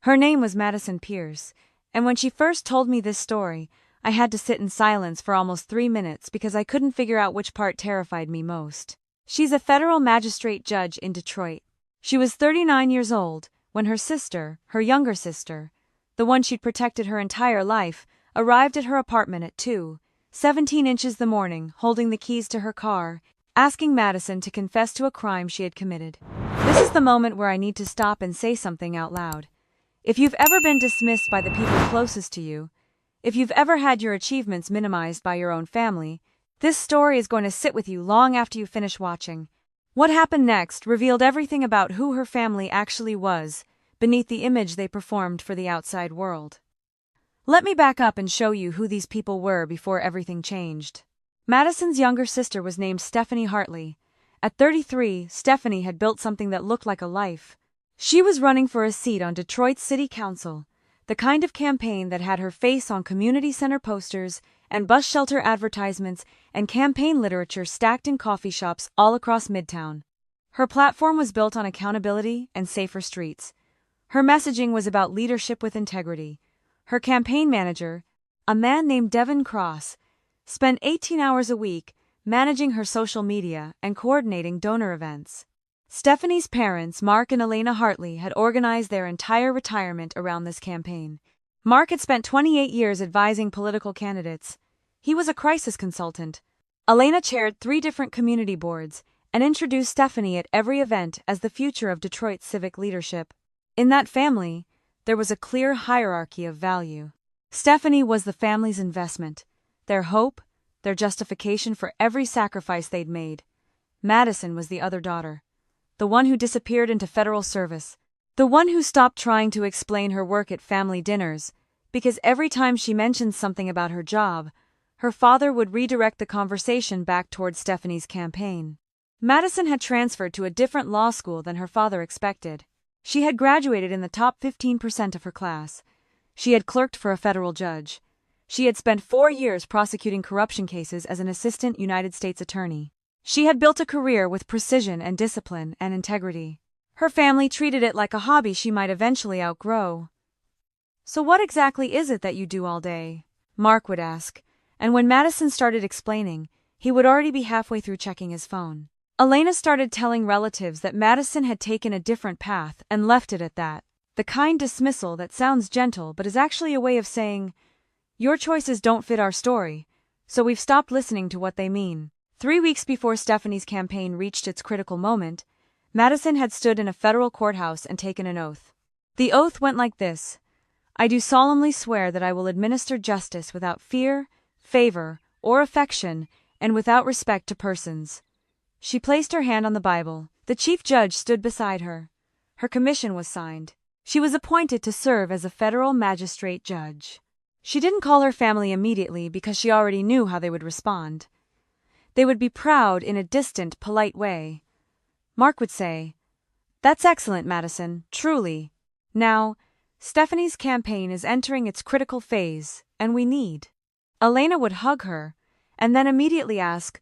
Her name was Madison Pierce, and when she first told me this story, I had to sit in silence for almost 3 minutes because I couldn't figure out which part terrified me most. She's a federal magistrate judge in Detroit. She was 39 years old when her sister, her younger sister, the one she'd protected her entire life, arrived at her apartment at 2:17 inches the morning, holding the keys to her car, asking Madison to confess to a crime she had committed. This is the moment where I need to stop and say something out loud. If you've ever been dismissed by the people closest to you, if you've ever had your achievements minimized by your own family, this story is going to sit with you long after you finish watching. What happened next revealed everything about who her family actually was, beneath the image they performed for the outside world. Let me back up and show you who these people were before everything changed. Madison's younger sister was named Stephanie Hartley. At 33, Stephanie had built something that looked like a life. She was running for a seat on Detroit's city council, the kind of campaign that had her face on community center posters and bus shelter advertisements and campaign literature stacked in coffee shops all across Midtown. Her platform was built on accountability and safer streets. Her messaging was about leadership with integrity. Her campaign manager, a man named Devin Cross, spent 18 hours a week managing her social media and coordinating donor events. Stephanie's parents, Mark and Elena Hartley, had organized their entire retirement around this campaign. Mark had spent 28 years advising political candidates. He was a crisis consultant. Elena chaired 3 different community boards and introduced Stephanie at every event as the future of Detroit's civic leadership. In that family, there was a clear hierarchy of value. Stephanie was the family's investment, their hope, their justification for every sacrifice they'd made. Madison was the other daughter, the one who disappeared into federal service, the one who stopped trying to explain her work at family dinners, because every time she mentioned something about her job, her father would redirect the conversation back towards Stephanie's campaign. Madison had transferred to a different law school than her father expected. She had graduated in the top 15% of her class. She had clerked for a federal judge. She had spent 4 years prosecuting corruption cases as an assistant United States attorney. She had built a career with precision and discipline and integrity. Her family treated it like a hobby she might eventually outgrow. "So what exactly is it that you do all day?" Mark would ask, and when Madison started explaining, he would already be halfway through checking his phone. Elena started telling relatives that Madison had taken a different path and left it at that. The kind dismissal that sounds gentle but is actually a way of saying, "Your choices don't fit our story, so we've stopped listening to what they mean." 3 weeks before Stephanie's campaign reached its critical moment, Madison had stood in a federal courthouse and taken an oath. The oath went like this: "I do solemnly swear that I will administer justice without fear, favor, or affection, and without respect to persons." She placed her hand on the Bible. The chief judge stood beside her. Her commission was signed. She was appointed to serve as a federal magistrate judge. She didn't call her family immediately because she already knew how they would respond. They would be proud in a distant, polite way. Mark would say, "That's excellent, Madison, truly. Now, Stephanie's campaign is entering its critical phase, and we need." Elena would hug her, and then immediately ask,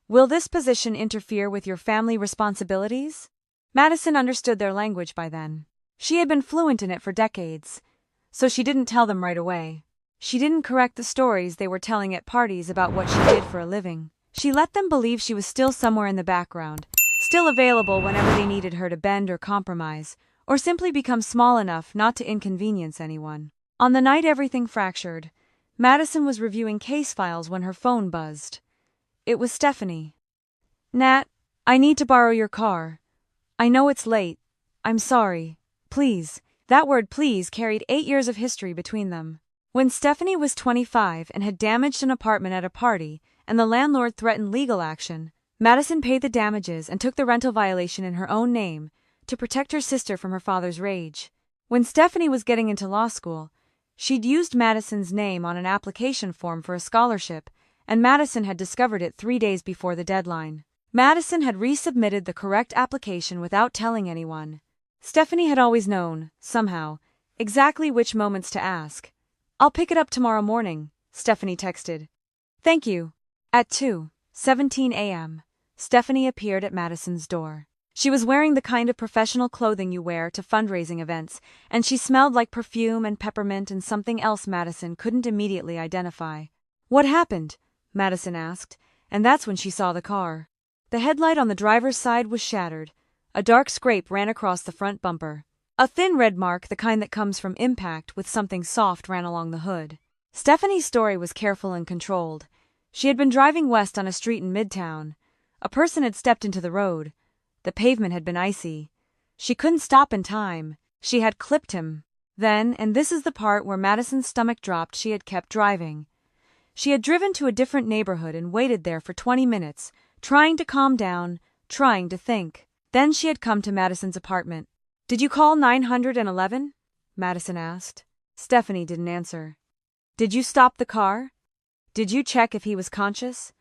"Will this position interfere with your family responsibilities?" Madison understood their language by then. She had been fluent in it for decades, so she didn't tell them right away. She didn't correct the stories they were telling at parties about what she did for a living. She let them believe she was still somewhere in the background, still available whenever they needed her to bend or compromise, or simply become small enough not to inconvenience anyone. On the night everything fractured, Madison was reviewing case files when her phone buzzed. It was Stephanie. "Nat, I need to borrow your car. I know it's late. I'm sorry. Please." That word "please" carried 8 years of history between them. When Stephanie was 25 and had damaged an apartment at a party, and the landlord threatened legal action, Madison paid the damages and took the rental violation in her own name to protect her sister from her father's rage. When Stephanie was getting into law school, she'd used Madison's name on an application form for a scholarship, and Madison had discovered it 3 days before the deadline. Madison had resubmitted the correct application without telling anyone. Stephanie had always known, somehow, exactly which moments to ask. "I'll pick it up tomorrow morning," Stephanie texted. "Thank you." At 2:17 a.m., Stephanie appeared at Madison's door. She was wearing the kind of professional clothing you wear to fundraising events, and she smelled like perfume and peppermint and something else Madison couldn't immediately identify. "What happened?" Madison asked, and that's when she saw the car. The headlight on the driver's side was shattered. A dark scrape ran across the front bumper. A thin red mark, the kind that comes from impact with something soft, ran along the hood. Stephanie's story was careful and controlled. She had been driving west on a street in Midtown. A person had stepped into the road. The pavement had been icy. She couldn't stop in time. She had clipped him. Then, and this is the part where Madison's stomach dropped, she had kept driving. She had driven to a different neighborhood and waited there for 20 minutes, trying to calm down, trying to think. Then she had come to Madison's apartment. "Did you call 911? Madison asked. Stephanie didn't answer. "Did you stop the car? Did you check if he was conscious?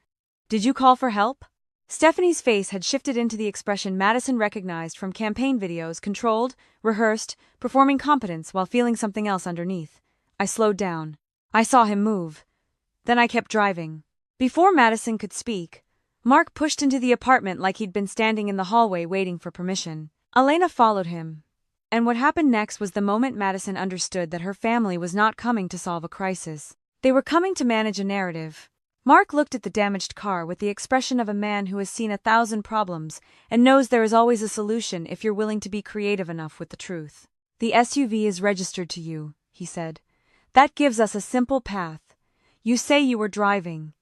Did you call for help?" Stephanie's face had shifted into the expression Madison recognized from campaign videos, controlled, rehearsed, performing competence while feeling something else underneath. "I slowed down. I saw him move. Then I kept driving." Before Madison could speak, Mark pushed into the apartment like he'd been standing in the hallway waiting for permission. Elena followed him. And what happened next was the moment Madison understood that her family was not coming to solve a crisis. They were coming to manage a narrative. Mark looked at the damaged car with the expression of a man who has seen 1,000 problems and knows there is always a solution if you're willing to be creative enough with the truth. "The SUV is registered to you," he said. "That gives us a simple path. You say you were driving.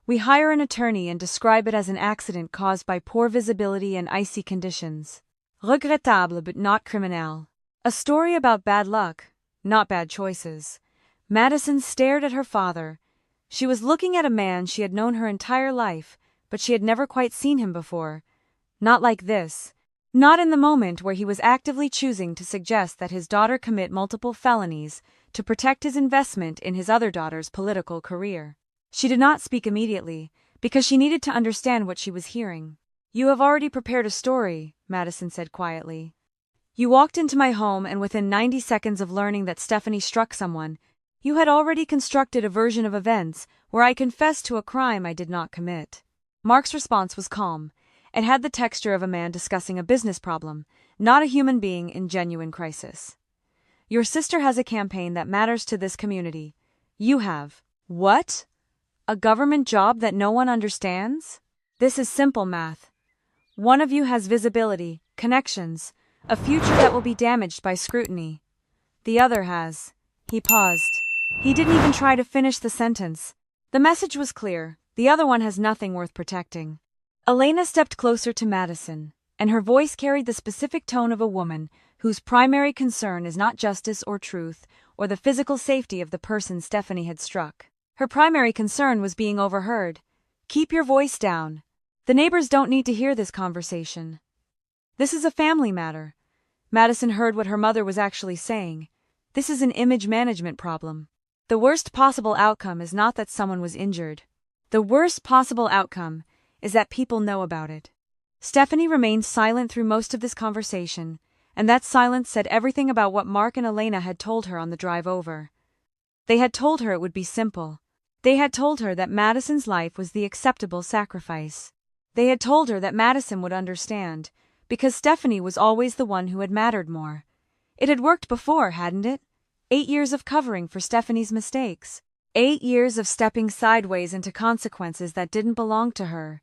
We hire an attorney and describe it as an accident caused by poor visibility and icy conditions. Regrettable but not criminal. A story about bad luck, not bad choices." Madison stared at her father. She was looking at a man she had known her entire life, but she had never quite seen him before. Not like this. Not in the moment where he was actively choosing to suggest that his daughter commit multiple felonies to protect his investment in his other daughter's political career. She did not speak immediately, because she needed to understand what she was hearing. "You have already prepared a story," Madison said quietly. "You walked into my home and within 90 seconds of learning that Stephanie struck someone, you had already constructed a version of events where I confessed to a crime I did not commit." Mark's response was calm. It had the texture of a man discussing a business problem, not a human being in genuine crisis. "Your sister has a campaign that matters to this community. You have." "What? A government job that no one understands?" "This is simple math. One of you has visibility, connections, a future that will be damaged by scrutiny. The other has." He paused. He didn't even try to finish the sentence. The message was clear. The other one has nothing worth protecting. Elena stepped closer to Madison, and her voice carried the specific tone of a woman whose primary concern is not justice or truth or the physical safety of the person Stephanie had struck. Her primary concern was being overheard. "Keep your voice down. The neighbors don't need to hear this conversation. This is a family matter." Madison heard what her mother was actually saying. "This is an image management problem. The worst possible outcome is not that someone was injured. The worst possible outcome is that people know about it." Stephanie remained silent through most of this conversation, and that silence said everything about what Mark and Elena had told her on the drive over. They had told her it would be simple. They had told her that Madison's life was the acceptable sacrifice. They had told her that Madison would understand, because Stephanie was always the one who had mattered more. It had worked before, hadn't it? 8 years of covering for Stephanie's mistakes. 8 years of stepping sideways into consequences that didn't belong to her.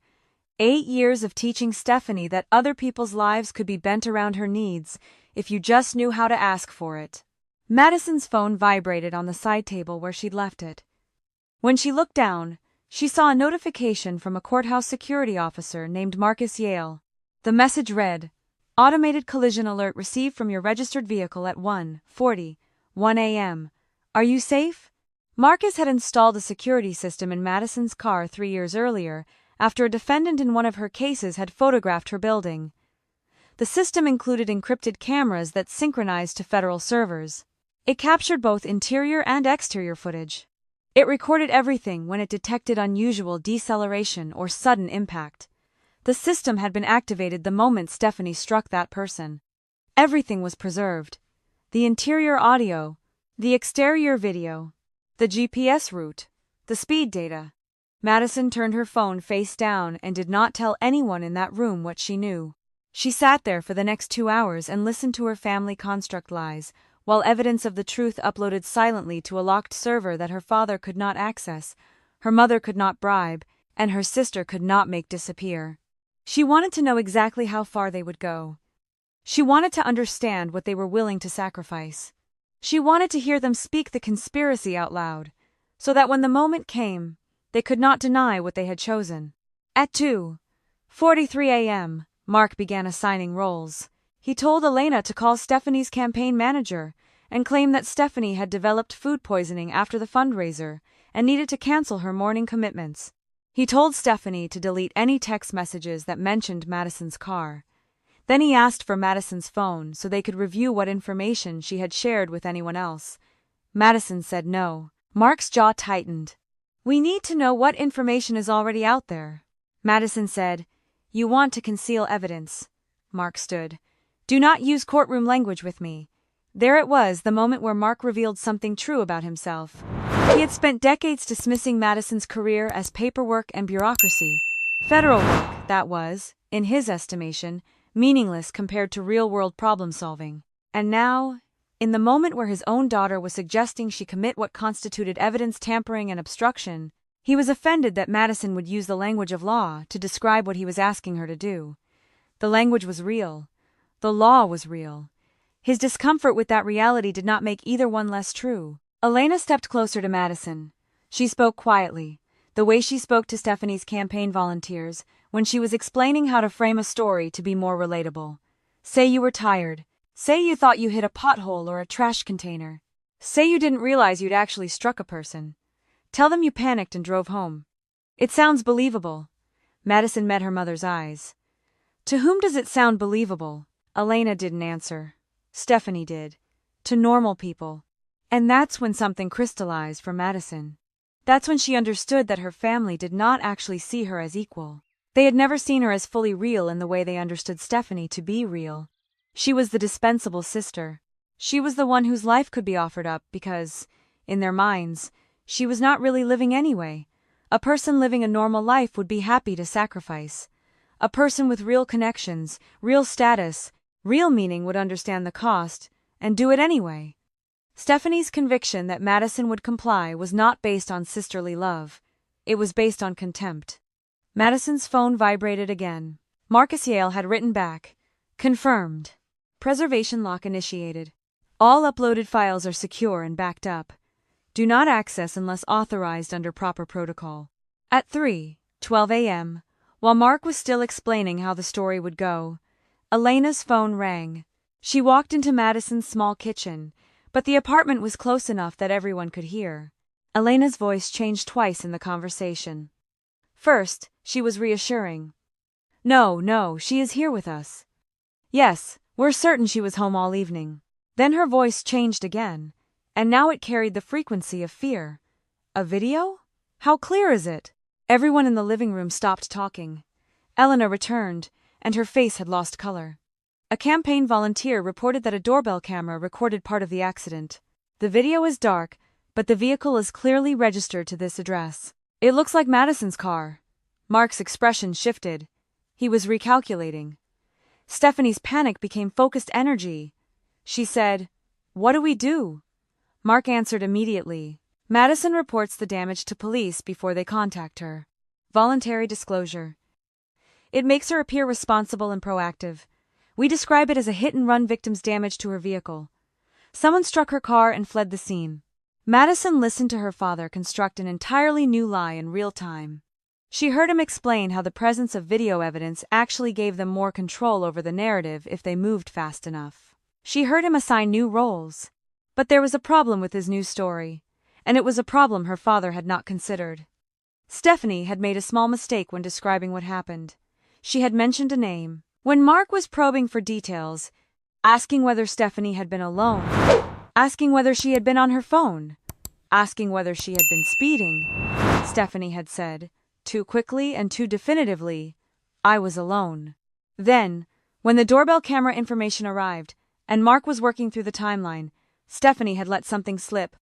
8 years of teaching Stephanie that other people's lives could be bent around her needs if you just knew how to ask for it. Madison's phone vibrated on the side table where she'd left it. When she looked down, she saw a notification from a courthouse security officer named Marcus Yale. The message read, "Automated collision alert received from your registered vehicle at 1:41 a.m. Are you safe?" Marcus had installed a security system in Madison's car 3 years earlier, after a defendant in one of her cases had photographed her building. The system included encrypted cameras that synchronized to federal servers. It captured both interior and exterior footage. It recorded everything when it detected unusual deceleration or sudden impact. The system had been activated the moment Stephanie struck that person. Everything was preserved. The interior audio, the exterior video, the GPS route, the speed data. Madison turned her phone face down and did not tell anyone in that room what she knew. She sat there for the next 2 hours and listened to her family construct lies, while evidence of the truth uploaded silently to a locked server that her father could not access, her mother could not bribe, and her sister could not make disappear. She wanted to know exactly how far they would go. She wanted to understand what they were willing to sacrifice. She wanted to hear them speak the conspiracy out loud, so that when the moment came, they could not deny what they had chosen. At 2:43 a.m., Mark began assigning roles. He told Elena to call Stephanie's campaign manager and claim that Stephanie had developed food poisoning after the fundraiser and needed to cancel her morning commitments. He told Stephanie to delete any text messages that mentioned Madison's car. Then he asked for Madison's phone so they could review what information she had shared with anyone else. Madison said no. Mark's jaw tightened. "We need to know what information is already out there." Madison said, "You want to conceal evidence." Mark stood. "Do not use courtroom language with me." There it was, the moment where Mark revealed something true about himself. He had spent decades dismissing Madison's career as paperwork and bureaucracy. Federal work, that was, in his estimation, meaningless compared to real-world problem-solving. And now, in the moment where his own daughter was suggesting she commit what constituted evidence tampering and obstruction, he was offended that Madison would use the language of law to describe what he was asking her to do. The language was real. The law was real. His discomfort with that reality did not make either one less true. Elena stepped closer to Madison. She spoke quietly, the way she spoke to Stephanie's campaign volunteers when she was explaining how to frame a story to be more relatable. Say you were tired. Say you thought you hit a pothole or a trash container. Say you didn't realize you'd actually struck a person. Tell them you panicked and drove home. It sounds believable. Madison met her mother's eyes. To whom does it sound believable? Elena didn't answer. Stephanie did. To normal people. And that's when something crystallized for Madison. That's when she understood that her family did not actually see her as equal. They had never seen her as fully real in the way they understood Stephanie to be real. She was the dispensable sister. She was the one whose life could be offered up because, in their minds, she was not really living anyway. A person living a normal life would be happy to sacrifice. A person with real connections, real status, real meaning would understand the cost and do it anyway. Stephanie's conviction that Madison would comply was not based on sisterly love. It was based on contempt. Madison's phone vibrated again. Marcus Yale had written back. Confirmed. Preservation lock initiated. All uploaded files are secure and backed up. Do not access unless authorized under proper protocol. At 3:12 a.m., while Mark was still explaining how the story would go, Elena's phone rang. She walked into Madison's small kitchen, but the apartment was close enough that everyone could hear. Elena's voice changed twice in the conversation. First, she was reassuring. No, she is here with us. Yes, we're certain she was home all evening. Then her voice changed again, and now it carried the frequency of fear. A video? How clear is it? Everyone in the living room stopped talking. Elena returned, and her face had lost color. A campaign volunteer reported that a doorbell camera recorded part of the accident. The video is dark, but the vehicle is clearly registered to this address. It looks like Madison's car. Mark's expression shifted. He was recalculating. Stephanie's panic became focused energy. She said, "What do we do?" Mark answered immediately. Madison reports the damage to police before they contact her. Voluntary disclosure. It makes her appear responsible and proactive. We describe it as a hit-and-run victim's damage to her vehicle. Someone struck her car and fled the scene. Madison listened to her father construct an entirely new lie in real time. She heard him explain how the presence of video evidence actually gave them more control over the narrative if they moved fast enough. She heard him assign new roles. But there was a problem with his new story, and it was a problem her father had not considered. Stephanie had made a small mistake when describing what happened. She had mentioned a name. When Mark was probing for details, asking whether Stephanie had been alone, asking whether she had been on her phone, asking whether she had been speeding, Stephanie had said, too quickly and too definitively, "I was alone." Then, when the doorbell camera information arrived, and Mark was working through the timeline, Stephanie had let something slip.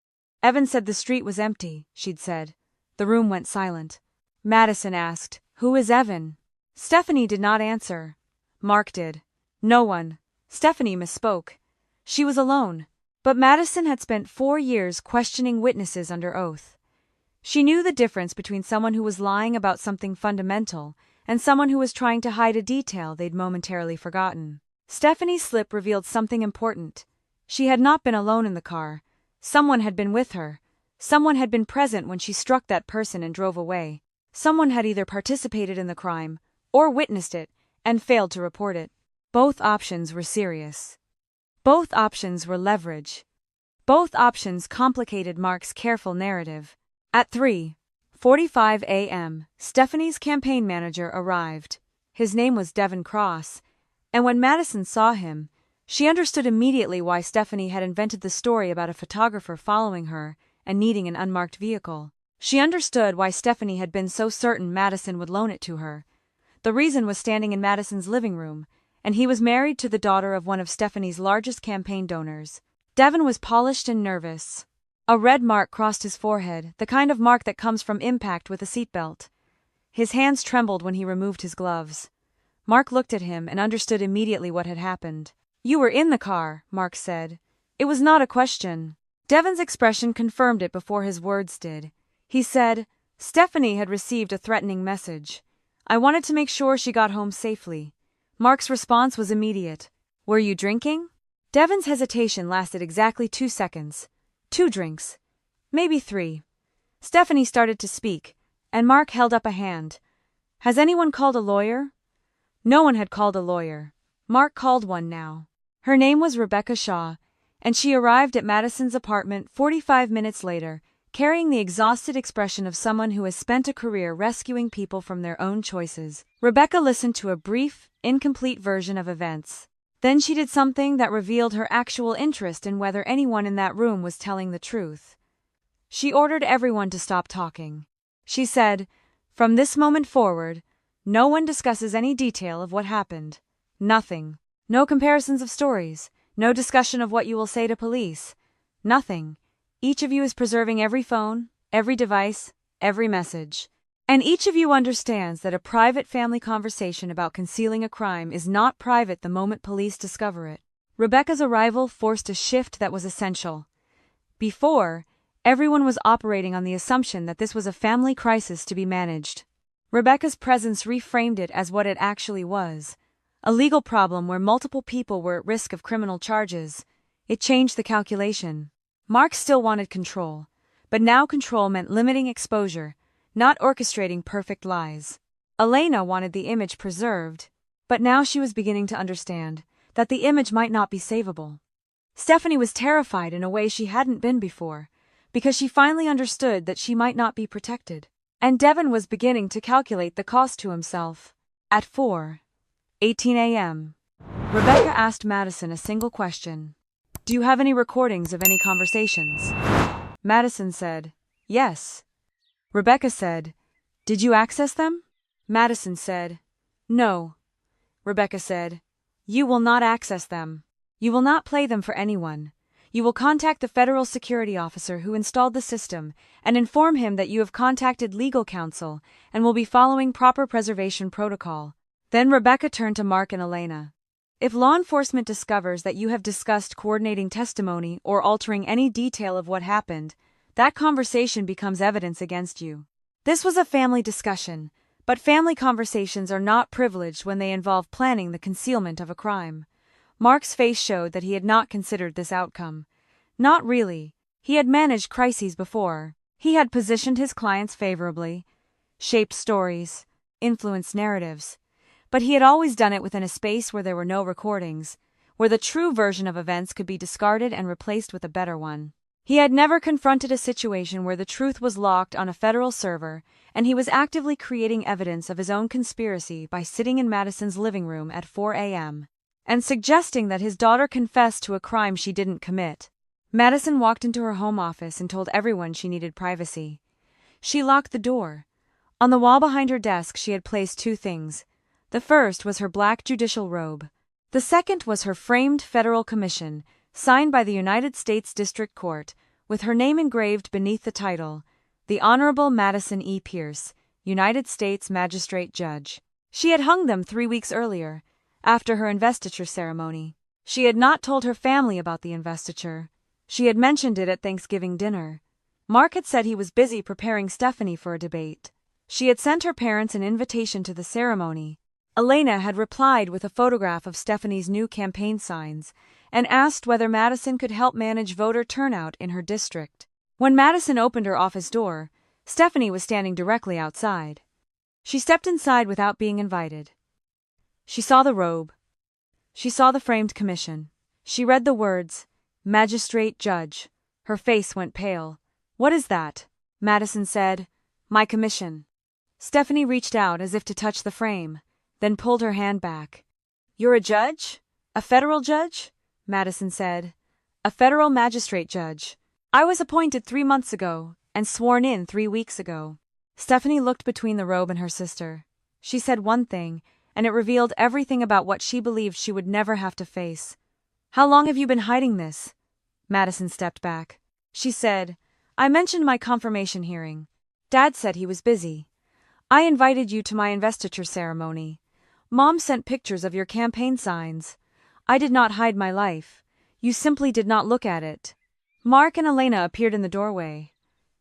"Evan said the street was empty," she'd said. The room went silent. Madison asked, "Who is Evan?" Stephanie did not answer. Mark did. No one. Stephanie misspoke. She was alone. But Madison had spent 4 years questioning witnesses under oath. She knew the difference between someone who was lying about something fundamental and someone who was trying to hide a detail they'd momentarily forgotten. Stephanie's slip revealed something important. She had not been alone in the car. Someone had been with her. Someone had been present when she struck that person and drove away. Someone had either participated in the crime or witnessed it and failed to report it. Both options were serious. Both options were leverage. Both options complicated Mark's careful narrative. At 3:45 a.m., Stephanie's campaign manager arrived. His name was Devin Cross, and when Madison saw him, she understood immediately why Stephanie had invented the story about a photographer following her and needing an unmarked vehicle. She understood why Stephanie had been so certain Madison would loan it to her. The reason was standing in Madison's living room, and he was married to the daughter of one of Stephanie's largest campaign donors. Devin was polished and nervous. A red mark crossed his forehead, the kind of mark that comes from impact with a seatbelt. His hands trembled when he removed his gloves. Mark looked at him and understood immediately what had happened. "You were in the car," Mark said. "It was not a question." Devin's expression confirmed it before his words did. He said, "Stephanie had received a threatening message. I wanted to make sure she got home safely." Mark's response was immediate. "Were you drinking?" Devin's hesitation lasted exactly 2 seconds. 2 drinks. Maybe 3. Stephanie started to speak, and Mark held up a hand. "Has anyone called a lawyer?" No one had called a lawyer. Mark called one now. Her name was Rebecca Shaw, and she arrived at Madison's apartment 45 minutes later, carrying the exhausted expression of someone who has spent a career rescuing people from their own choices. Rebecca listened to a brief, incomplete version of events. Then she did something that revealed her actual interest in whether anyone in that room was telling the truth. She ordered everyone to stop talking. She said, "From this moment forward, no one discusses any detail of what happened. Nothing. No comparisons of stories. No discussion of what you will say to police. Nothing. Each of you is preserving every phone, every device, every message. And each of you understands that a private family conversation about concealing a crime is not private the moment police discover it." Rebecca's arrival forced a shift that was essential. Before, everyone was operating on the assumption that this was a family crisis to be managed. Rebecca's presence reframed it as what it actually was: a legal problem where multiple people were at risk of criminal charges. It changed the calculation. Mark still wanted control, but now control meant limiting exposure, not orchestrating perfect lies. Elena wanted the image preserved, but now she was beginning to understand that the image might not be savable. Stephanie was terrified in a way she hadn't been before, because she finally understood that she might not be protected. And Devin was beginning to calculate the cost to himself. At 4:18 a.m., Rebecca asked Madison a single question. "Do you have any recordings of any conversations?" Madison said, "Yes." Rebecca said, "Did you access them?" Madison said, "No." Rebecca said, "You will not access them. You will not play them for anyone. You will contact the federal security officer who installed the system and inform him that you have contacted legal counsel and will be following proper preservation protocol." Then Rebecca turned to Mark and Elena. "If law enforcement discovers that you have discussed coordinating testimony or altering any detail of what happened, that conversation becomes evidence against you." This was a family discussion, but family conversations are not privileged when they involve planning the concealment of a crime. Mark's face showed that he had not considered this outcome. Not really. He had managed crises before. He had positioned his clients favorably, shaped stories, influenced narratives. But he had always done it within a space where there were no recordings, where the true version of events could be discarded and replaced with a better one. He had never confronted a situation where the truth was locked on a federal server, and he was actively creating evidence of his own conspiracy by sitting in Madison's living room at 4 a.m. and suggesting that his daughter confess to a crime she didn't commit. Madison walked into her home office and told everyone she needed privacy. She locked the door. On the wall behind her desk she had placed 2 things. The first was her black judicial robe. The second was her framed federal commission, signed by the United States District Court, with her name engraved beneath the title, "The Honorable Madison E. Pierce, United States Magistrate Judge." She had hung them 3 weeks earlier. after her investiture ceremony. She had not told her family about the investiture. She had mentioned it at Thanksgiving dinner. Mark had said he was busy preparing Stephanie for a debate. She had sent her parents an invitation to the ceremony. Elena had replied with a photograph of Stephanie's new campaign signs and asked whether Madison could help manage voter turnout in her district. When Madison opened her office door, Stephanie was standing directly outside. She stepped inside without being invited. She saw the robe. She saw the framed commission. She read the words, "Magistrate Judge." Her face went pale. "What is that?" Madison said. "My commission." Stephanie reached out as if to touch the frame, then pulled her hand back. "You're a judge? A federal judge?" Madison said. "A federal magistrate judge. I was appointed 3 months ago and sworn in 3 weeks ago." Stephanie looked between the robe and her sister. She said one thing, and it revealed everything about what she believed she would never have to face. "How long have you been hiding this?" Madison stepped back. She said, "I mentioned my confirmation hearing. Dad said he was busy. I invited you to my investiture ceremony. Mom sent pictures of your campaign signs. I did not hide my life. You simply did not look at it." Mark and Elena appeared in the doorway.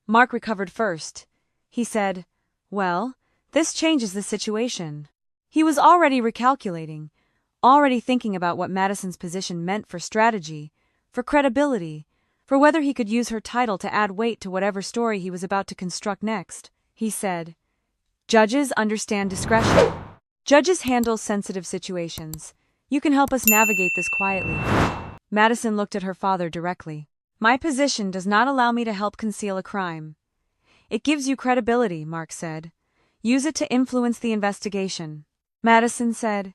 Mark recovered first. He said, "Well, this changes the situation." He was already recalculating, already thinking about what Madison's position meant for strategy, for credibility, for whether he could use her title to add weight to whatever story he was about to construct next. He said, "Judges understand discretion. Judges handle sensitive situations. You can help us navigate this quietly." Madison looked at her father directly. "My position does not allow me to help conceal a crime." "It gives you credibility," Mark said. "Use it to influence the investigation." Madison said,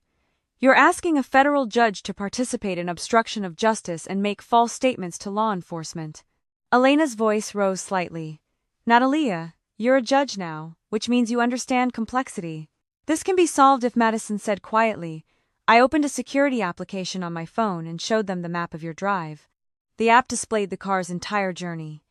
"You're asking a federal judge to participate in obstruction of justice and make false statements to law enforcement." Elena's voice rose slightly. "Natalia, you're a judge now, which means you understand complexity. This can be solved if," Madison said quietly. "I opened a security application on my phone and showed them the map of your drive. The app displayed the car's entire journey.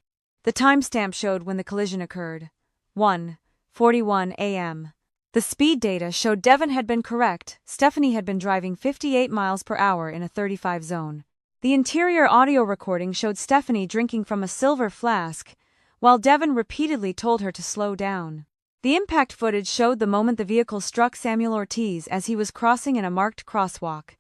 The timestamp showed when the collision occurred, 1:41 a.m. The speed data showed Devon had been correct. Stephanie had been driving 58 miles per hour in a 35 zone. The interior audio recording showed Stephanie drinking from a silver flask, while Devon repeatedly told her to slow down. The impact footage showed the moment the vehicle struck Samuel Ortiz as he was crossing in a marked crosswalk.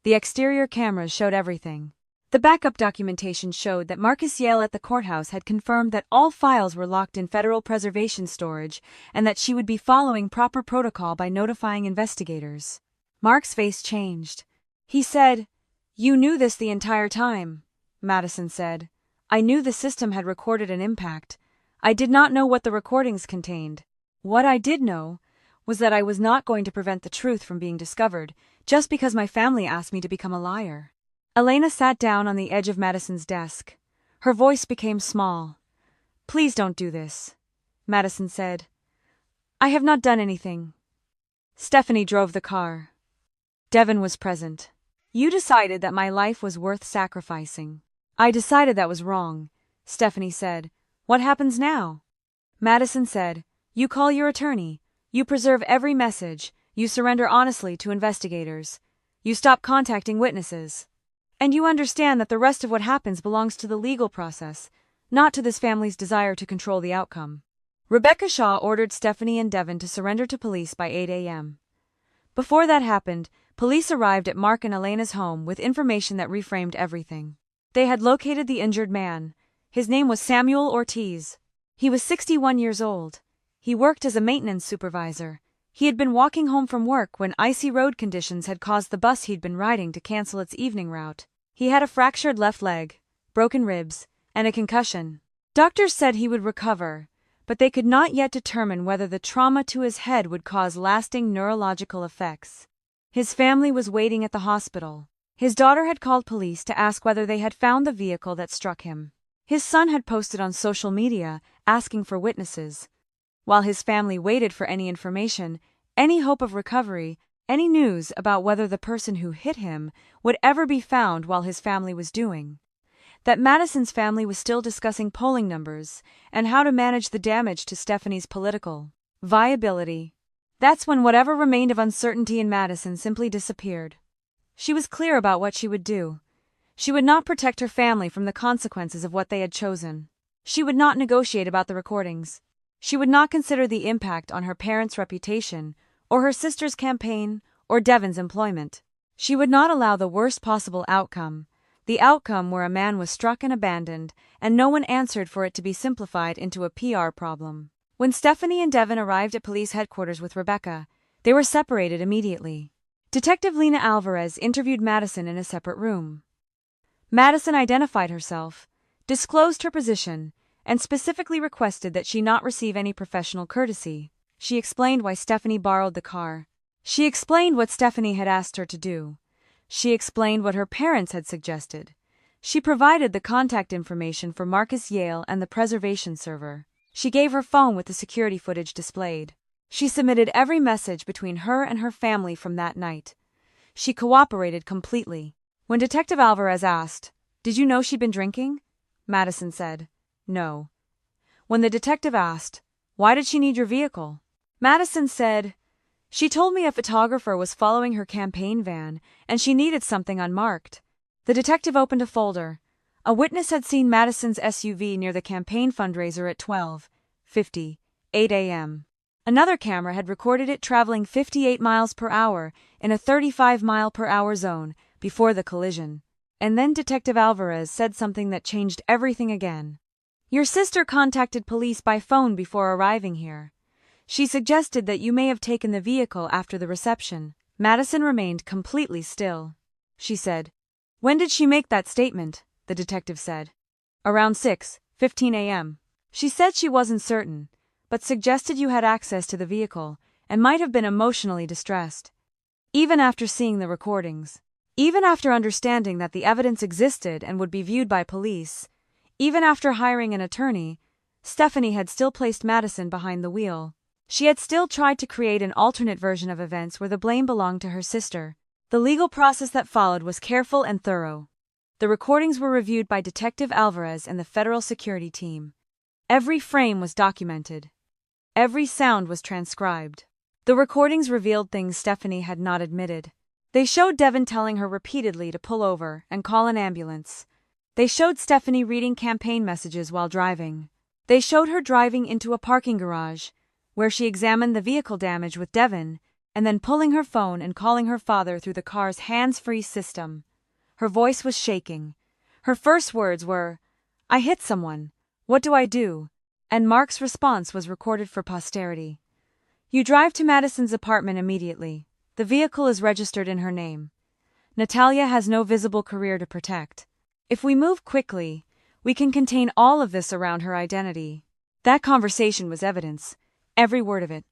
The exterior cameras showed everything. The backup documentation showed that Marcus Yale at the courthouse had confirmed that all files were locked in federal preservation storage and that she would be following proper protocol by notifying investigators. Mark's face changed. He said, "You knew this the entire time," Madison said. "I knew the system had recorded an impact. I did not know what the recordings contained. What I did know was that I was not going to prevent the truth from being discovered just because my family asked me to become a liar." Elena sat down on the edge of Madison's desk. Her voice became small. "Please don't do this," Madison said. "I have not done anything." Stephanie drove the car. Devon was present. "You decided that my life was worth sacrificing." "I decided that was wrong," Stephanie said. "What happens now?" Madison said, "You call your attorney. You preserve every message. You surrender honestly to investigators. You stop contacting witnesses. And you understand that the rest of what happens belongs to the legal process, not to this family's desire to control the outcome." Rebecca Shaw ordered Stephanie and Devon to surrender to police by 8 a.m. Before that happened, police arrived at Mark and Elena's home with information that reframed everything. They had located the injured man. His name was Samuel Ortiz. He was 61 years old. He worked as a maintenance supervisor. He had been walking home from work when icy road conditions had caused the bus he'd been riding to cancel its evening route. He had a fractured left leg, broken ribs, and a concussion. Doctors said he would recover, but they could not yet determine whether the trauma to his head would cause lasting neurological effects. His family was waiting at the hospital. His daughter had called police to ask whether they had found the vehicle that struck him. His son had posted on social media asking for witnesses. While his family waited for any information, any hope of recovery, any news about whether the person who hit him would ever be found while his family was doing that, Madison's family was still discussing polling numbers and how to manage the damage to Stephanie's political viability. That's when whatever remained of uncertainty in Madison simply disappeared. She was clear about what she would do. She would not protect her family from the consequences of what they had chosen. She would not negotiate about the recordings. She would not consider the impact on her parents' reputation, or her sister's campaign, or Devon's employment. She would not allow the worst possible outcome, the outcome where a man was struck and abandoned, and no one answered, for it to be simplified into a PR problem. When Stephanie and Devon arrived at police headquarters with Rebecca, they were separated immediately. Detective Lena Alvarez interviewed Madison in a separate room. Madison identified herself, disclosed her position, and specifically requested that she not receive any professional courtesy. She explained why Stephanie borrowed the car. She explained what Stephanie had asked her to do. She explained what her parents had suggested. She provided the contact information for Marcus Yale and the preservation server. She gave her phone with the security footage displayed. She submitted every message between her and her family from that night. She cooperated completely. When Detective Alvarez asked, "Did you know she'd been drinking?" Madison said, "No." When the detective asked, "Why did she need your vehicle?" Madison said, "She told me a photographer was following her campaign van, and she needed something unmarked." The detective opened a folder. A witness had seen Madison's SUV near the campaign fundraiser at 12:58 a.m. Another camera had recorded it traveling 58 miles per hour in a 35-mile-per-hour zone before the collision. And then Detective Alvarez said something that changed everything again. "Your sister contacted police by phone before arriving here. She suggested that you may have taken the vehicle after the reception." Madison remained completely still. She said, "When did she make that statement?" The detective said. "Around 6:15 a.m. She said she wasn't certain, but suggested you had access to the vehicle and might have been emotionally distressed. Even after seeing the recordings, even after understanding that the evidence existed and would be viewed by police, even after hiring an attorney, Stephanie had still placed Madison behind the wheel. She had still tried to create an alternate version of events where the blame belonged to her sister. The legal process that followed was careful and thorough. The recordings were reviewed by Detective Alvarez and the federal security team. Every frame was documented. Every sound was transcribed. The recordings revealed things Stephanie had not admitted. They showed Devon telling her repeatedly to pull over and call an ambulance. They showed Stephanie reading campaign messages while driving. They showed her driving into a parking garage, where she examined the vehicle damage with Devon, and then pulling her phone and calling her father through the car's hands-free system. Her voice was shaking. Her first words were, "I hit someone. What do I do?" And Mark's response was recorded for posterity. "You drive to Madison's apartment immediately. The vehicle is registered in her name. Natalia has no visible career to protect. If we move quickly, we can contain all of this around her identity." That conversation was evidence. Every word of it.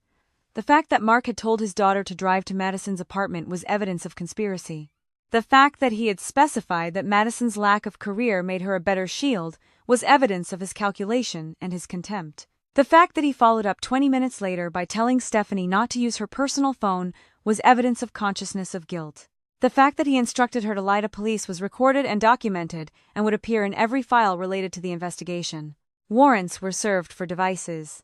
The fact that Mark had told his daughter to drive to Madison's apartment was evidence of conspiracy. The fact that he had specified that Madison's lack of career made her a better shield was evidence of his calculation and his contempt. The fact that he followed up 20 minutes later by telling Stephanie not to use her personal phone was evidence of consciousness of guilt. The fact that he instructed her to lie to police was recorded and documented and would appear in every file related to the investigation. Warrants were served for devices.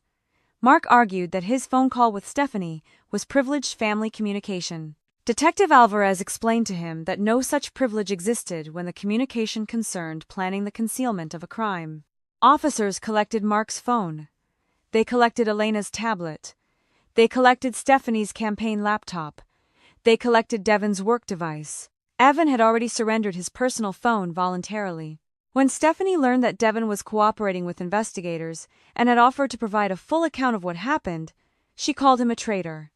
Mark argued that his phone call with Stephanie was privileged family communication. Detective Alvarez explained to him that no such privilege existed when the communication concerned planning the concealment of a crime. Officers collected Mark's phone. They collected Elena's tablet. They collected Stephanie's campaign laptop. They collected Devon's work device. Evan had already surrendered his personal phone voluntarily. When Stephanie learned that Devon was cooperating with investigators and had offered to provide a full account of what happened, she called him a traitor.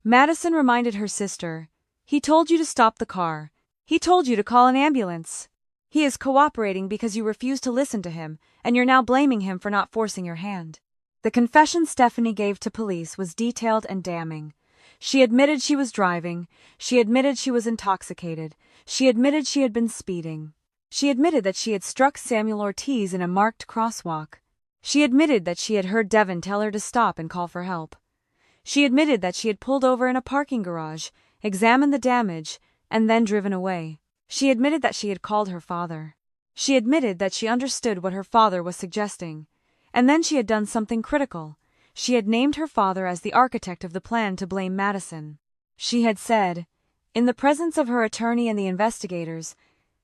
Madison reminded her sister, "He told you to stop the car. He told you to call an ambulance. He is cooperating because you refused to listen to him, and you're now blaming him for not forcing your hand." The confession Stephanie gave to police was detailed and damning. She admitted she was driving. She admitted she was intoxicated. She admitted she had been speeding. She admitted that she had struck Samuel Ortiz in a marked crosswalk. She admitted that she had heard Devon tell her to stop and call for help. She admitted that she had pulled over in a parking garage, examined the damage, and then driven away. She admitted that she had called her father. She admitted that she understood what her father was suggesting. And then she had done something critical. She had named her father as the architect of the plan to blame Madison. She had said, in the presence of her attorney and the investigators,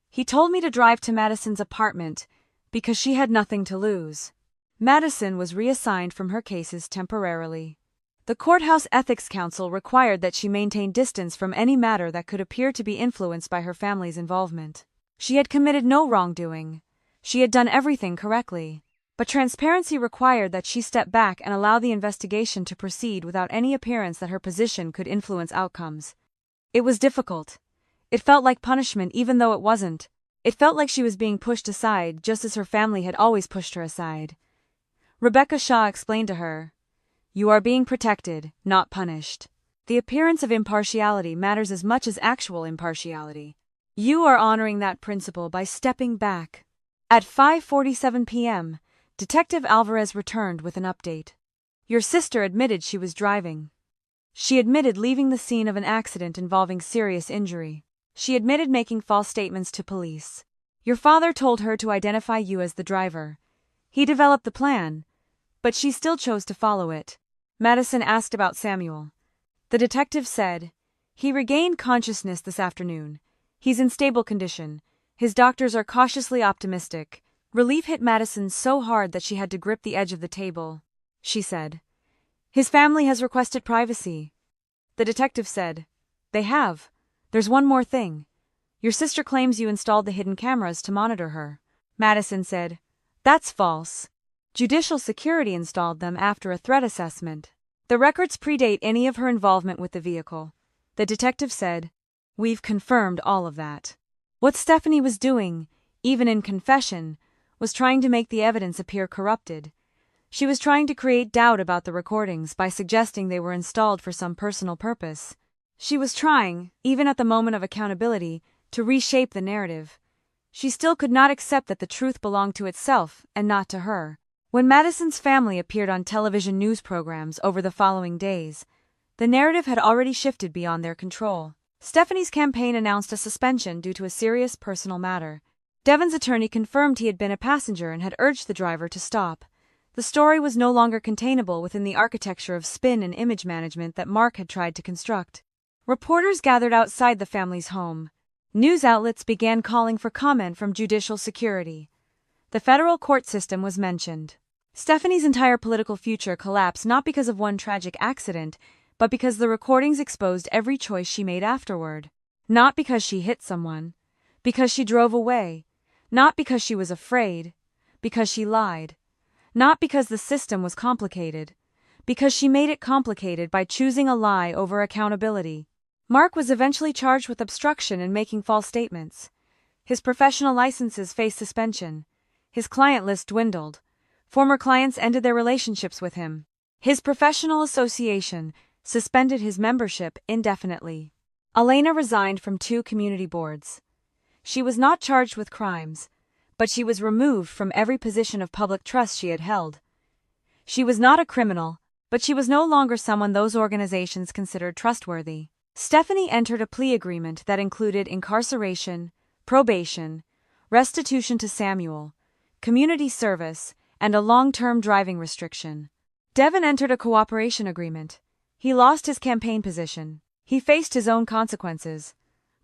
"He told me to drive to Madison's apartment because she had nothing to lose." Madison was reassigned from her cases temporarily. The Courthouse Ethics Council required that she maintain distance from any matter that could appear to be influenced by her family's involvement. She had committed no wrongdoing. She had done everything correctly. But transparency required that she step back and allow the investigation to proceed without any appearance that her position could influence outcomes. It was difficult. It felt like punishment even though it wasn't. It felt like she was being pushed aside just as her family had always pushed her aside. Rebecca Shaw explained to her, "You are being protected, not punished. The appearance of impartiality matters as much as actual impartiality. You are honoring that principle by stepping back." At 5:47 p.m., Detective Alvarez returned with an update. "Your sister admitted she was driving. She admitted leaving the scene of an accident involving serious injury. She admitted making false statements to police. Your father told her to identify you as the driver. He developed the plan, but she still chose to follow it." Madison asked about Samuel. The detective said, "He regained consciousness this afternoon. He's in stable condition. His doctors are cautiously optimistic." Relief hit Madison so hard that she had to grip the edge of the table. She said, "His family has requested privacy." The detective said, "They have. There's one more thing. Your sister claims you installed the hidden cameras to monitor her." Madison said, "That's false. Judicial Security installed them after a threat assessment. The records predate any of her involvement with the vehicle." The detective said, "We've confirmed all of that." What Stephanie was doing, even in confession, was trying to make the evidence appear corrupted. She was trying to create doubt about the recordings by suggesting they were installed for some personal purpose. She was trying, even at the moment of accountability, to reshape the narrative. She still could not accept that the truth belonged to itself and not to her. When Madison's family appeared on television news programs over the following days, the narrative had already shifted beyond their control. Stephanie's campaign announced a suspension due to a serious personal matter. Devon's attorney confirmed he had been a passenger and had urged the driver to stop. The story was no longer containable within the architecture of spin and image management that Mark had tried to construct. Reporters gathered outside the family's home. News outlets began calling for comment from Judicial Security. The federal court system was mentioned. Stephanie's entire political future collapsed not because of one tragic accident, but because the recordings exposed every choice she made afterward. Not because she hit someone. Because she drove away. Not because she was afraid. Because she lied. Not because the system was complicated. Because she made it complicated by choosing a lie over accountability. Mark was eventually charged with obstruction and making false statements. His professional licenses faced suspension. His client list dwindled. Former clients ended their relationships with him. His professional association suspended his membership indefinitely. Elena resigned from 2 community boards. She was not charged with crimes, but she was removed from every position of public trust she had held. She was not a criminal, but she was no longer someone those organizations considered trustworthy. Stephanie entered a plea agreement that included incarceration, probation, restitution to Samuel, community service, and a long-term driving restriction. Devon entered a cooperation agreement. He lost his campaign position. He faced his own consequences.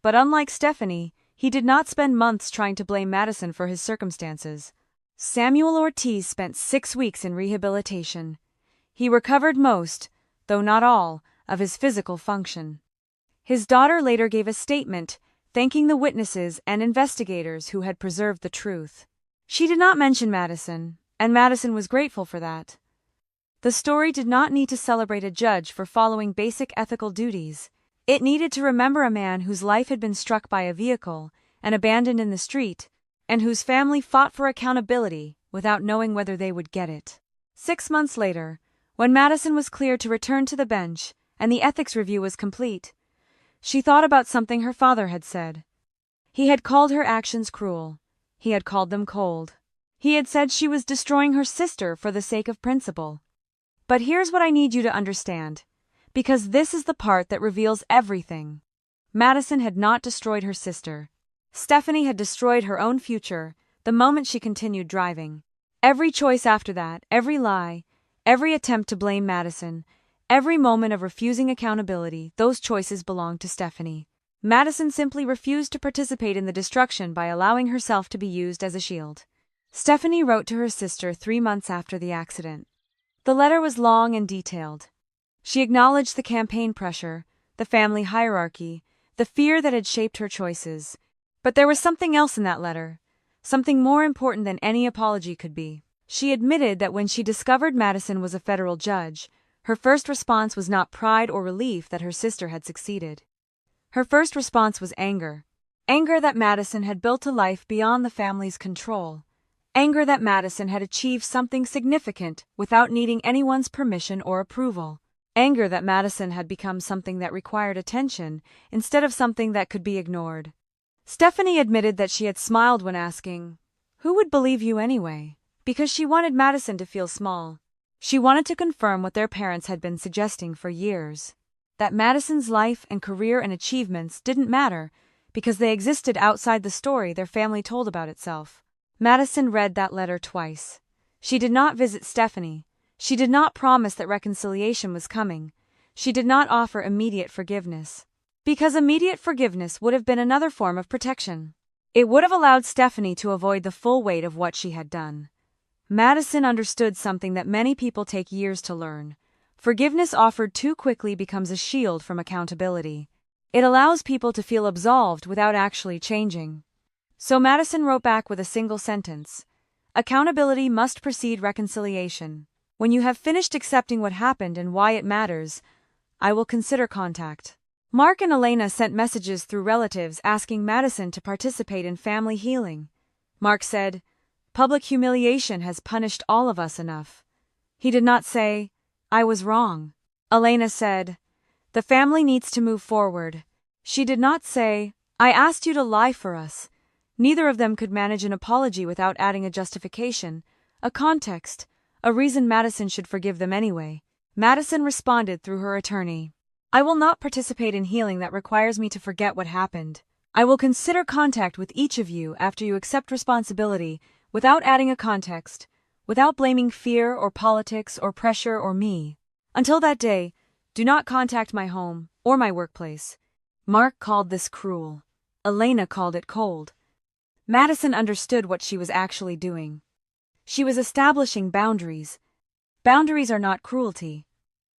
But unlike Stephanie, he did not spend months trying to blame Madison for his circumstances. Samuel Ortiz spent 6 weeks in rehabilitation. He recovered most, though not all, of his physical function. His daughter later gave a statement, thanking the witnesses and investigators who had preserved the truth. She did not mention Madison, and Madison was grateful for that. The story did not need to celebrate a judge for following basic ethical duties. It needed to remember a man whose life had been struck by a vehicle and abandoned in the street, and whose family fought for accountability without knowing whether they would get it. 6 months later, when Madison was cleared to return to the bench and the ethics review was complete, she thought about something her father had said. He had called her actions cruel. He had called them cold. He had said she was destroying her sister for the sake of principle. But here's what I need you to understand, because this is the part that reveals everything. Madison had not destroyed her sister. Stephanie had destroyed her own future the moment she continued driving. Every choice after that, every lie, Every attempt to blame Madison, every moment of refusing accountability, those choices belonged to Stephanie. Madison simply refused to participate in the destruction by allowing herself to be used as a shield. Stephanie wrote to her sister 3 months after the accident. The letter was long and detailed. She acknowledged the campaign pressure, the family hierarchy, the fear that had shaped her choices. But there was something else in that letter, something more important than any apology could be. She admitted that when she discovered Madison was a federal judge, her first response was not pride or relief that her sister had succeeded. Her first response was anger. Anger that Madison had built a life beyond the family's control. Anger that Madison had achieved something significant without needing anyone's permission or approval. Anger that Madison had become something that required attention instead of something that could be ignored. Stephanie admitted that she had smiled when asking, "Who would believe you anyway?" because she wanted Madison to feel small. She wanted to confirm what their parents had been suggesting for years, that Madison's life and career and achievements didn't matter because they existed outside the story their family told about itself. Madison read that letter twice. She did not visit Stephanie. She did not promise that reconciliation was coming. She did not offer immediate forgiveness. Because immediate forgiveness would have been another form of protection. It would have allowed Stephanie to avoid the full weight of what she had done. Madison understood something that many people take years to learn. Forgiveness offered too quickly becomes a shield from accountability. It allows people to feel absolved without actually changing. So Madison wrote back with a single sentence. Accountability must precede reconciliation. When you have finished accepting what happened and why it matters, I will consider contact. Mark and Elena sent messages through relatives asking Madison to participate in family healing. Mark said, "Public humiliation has punished all of us enough." He did not say, "I was wrong." Elena said, "The family needs to move forward." She did not say, "I asked you to lie for us." Neither of them could manage an apology without adding a justification, a context, a reason Madison should forgive them anyway. Madison responded through her attorney. "I will not participate in healing that requires me to forget what happened. I will consider contact with each of you after you accept responsibility without adding a context, without blaming fear or politics or pressure or me. Until that day, do not contact my home or my workplace." Mark called this cruel. Elena called it cold. Madison understood what she was actually doing. She was establishing boundaries. Boundaries are not cruelty.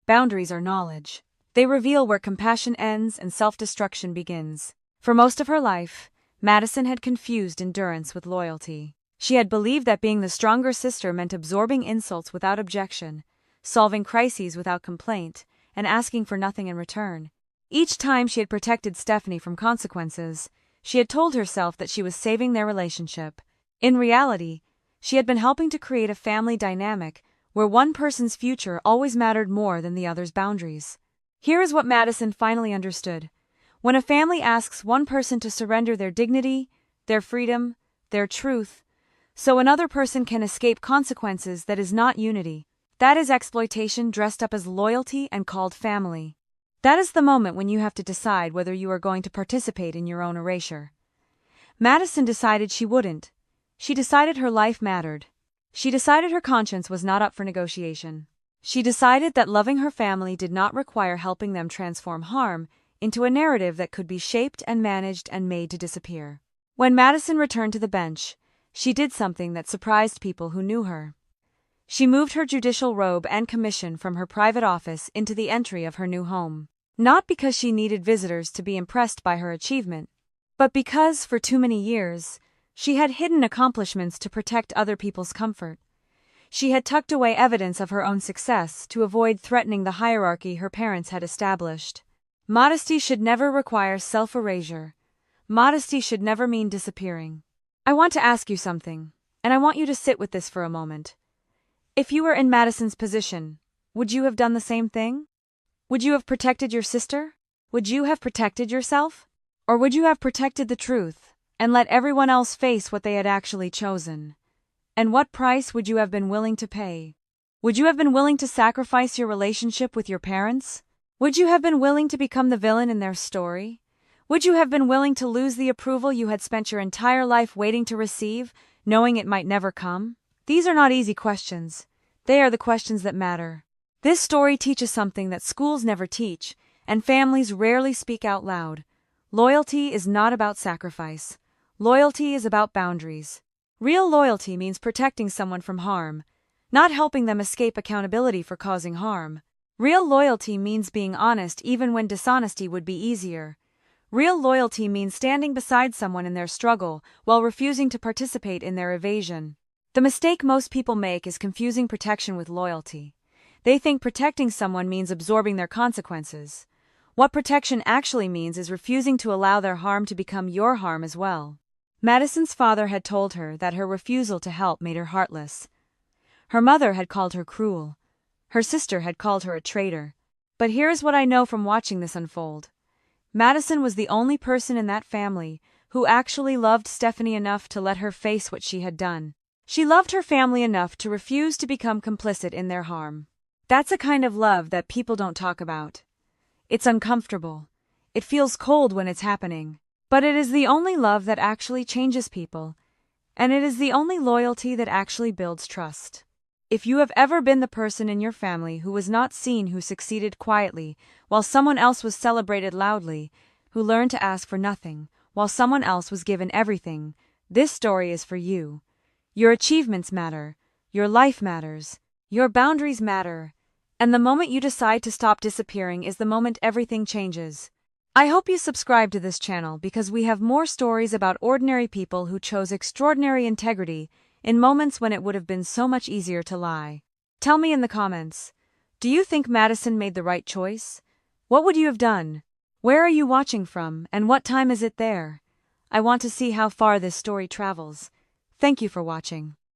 Boundaries are knowledge. They reveal where compassion ends and self-destruction begins. For most of her life, Madison had confused endurance with loyalty. She had believed that being the stronger sister meant absorbing insults without objection, solving crises without complaint, and asking for nothing in return. Each time she had protected Stephanie from consequences, she had told herself that she was saving their relationship. In reality, she had been helping to create a family dynamic where one person's future always mattered more than the other's boundaries. Here is what Madison finally understood. When a family asks one person to surrender their dignity, their freedom, their truth, so another person can escape consequences, that is not unity. That is exploitation dressed up as loyalty and called family. That is the moment when you have to decide whether you are going to participate in your own erasure. Madison decided she wouldn't. She decided her life mattered. She decided her conscience was not up for negotiation. She decided that loving her family did not require helping them transform harm into a narrative that could be shaped and managed and made to disappear. When Madison returned to the bench, she did something that surprised people who knew her. She moved her judicial robe and commission from her private office into the entry of her new home. Not because she needed visitors to be impressed by her achievement, but because, for too many years, she had hidden accomplishments to protect other people's comfort. She had tucked away evidence of her own success to avoid threatening the hierarchy her parents had established. Modesty should never require self-erasure. Modesty should never mean disappearing. I want to ask you something, and I want you to sit with this for a moment. If you were in Madison's position, would you have done the same thing? Would you have protected your sister? Would you have protected yourself? Or would you have protected the truth and let everyone else face what they had actually chosen? And what price would you have been willing to pay? Would you have been willing to sacrifice your relationship with your parents? Would you have been willing to become the villain in their story? Would you have been willing to lose the approval you had spent your entire life waiting to receive, knowing it might never come? These are not easy questions. They are the questions that matter. This story teaches something that schools never teach, and families rarely speak out loud. Loyalty is not about sacrifice. Loyalty is about boundaries. Real loyalty means protecting someone from harm, not helping them escape accountability for causing harm. Real loyalty means being honest even when dishonesty would be easier. Real loyalty means standing beside someone in their struggle while refusing to participate in their evasion. The mistake most people make is confusing protection with loyalty. They think protecting someone means absorbing their consequences. What protection actually means is refusing to allow their harm to become your harm as well. Madison's father had told her that her refusal to help made her heartless. Her mother had called her cruel. Her sister had called her a traitor. But here's what I know from watching this unfold. Madison was the only person in that family who actually loved Stephanie enough to let her face what she had done. She loved her family enough to refuse to become complicit in their harm. That's a kind of love that people don't talk about. It's uncomfortable. It feels cold when it's happening. But it is the only love that actually changes people, and it is the only loyalty that actually builds trust. If you have ever been the person in your family who was not seen, who succeeded quietly while someone else was celebrated loudly, who learned to ask for nothing while someone else was given everything, this story is for you. Your achievements matter, your life matters, your boundaries matter, and the moment you decide to stop disappearing is the moment everything changes. I hope you subscribe to this channel because we have more stories about ordinary people who chose extraordinary integrity in moments when it would have been so much easier to lie. Tell me in the comments, do you think Madison made the right choice? What would you have done? Where are you watching from, and what time is it there? I want to see how far this story travels. Thank you for watching.